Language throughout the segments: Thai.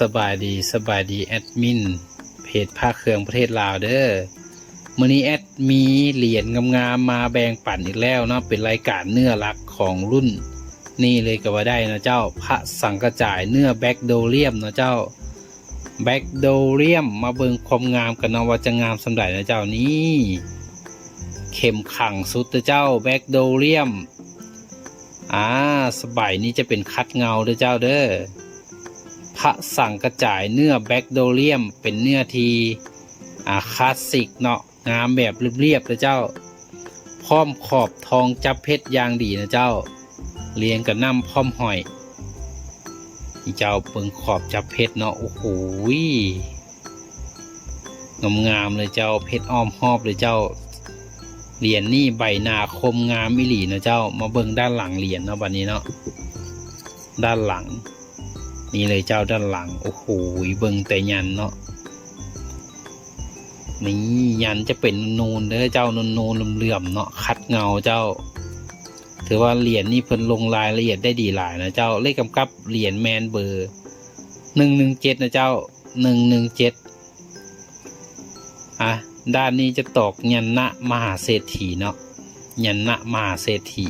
สบายดีแอดมินเพจพระเครื่องประเทศลาวเด้อมื้อนี้แอดมีเหรียญงามๆมาแบ่งปันอีกแล้วเนาะเป็นรายการเนื้อหลักของรุ่นนี่เลยก็ว่าได้นะเจ้าพระสังกระจายเนื้อแบ็กโดเรียมนะเจ้าแบ็กโดเรียมมาเบิ่งความงามกันเนาะว่าจะงามสำใดนะเจ้านี่เข้มขังสุดนะเจ้าแบ็กโดเรียมสบายนี้จะเป็นคัดเงาเด้อเจ้าเด้อพระสังกระจายเนื้อแบ็กโดเรียมเป็นเนื้อทีคลาสสิกเนาะงามแบบเรียบๆนะเจ้าพร้อมขอบทองจับเพชรอย่างดีนะเจ้าเรียงกับน้ำพร้อมหอยนี่เจ้าเปิงขอบจับเพชรเนาะโอ้โหงามเลยเจ้าเพชรอ้อมหอบเลยเจ้าเหรียญนี่ใบหน้าคมงามมิหลีนะเจ้ามาเบิ่งด้านหลังเหรียญเนาะบัดนี้เนาะด้านหลังนี่เลยเจ้าด้านหลังโอ้โหเบิ่งแต่ยันเนาะนี่ยันจะเป็นนูนเด้อเจ้านูนเหลื่อมๆเนาะคัดเงาเจ้าถือว่าเหรียญนี่เพิ่นลงรายละเอียดได้ดีหลายนะเจ้าเลขกำกับเหรียญแมนเบอร์117นะเจ้า117ด้านนี้จะตอกยันนะมหาเศรษฐีเนาะยันนะมหาเศรษฐี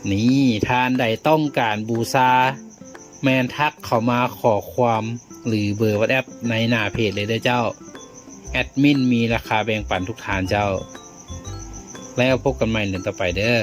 นี่ทานใดต้องการบูชาแมนทักเข้ามาขอความหรือเบอร์วัดแอปในหน้าเพจเลยเด้อเจ้าแอดมินมีราคาแบ่งปันทุกทานเจ้าแล้วพบกันใหม่เดือนต่อไปเด้อ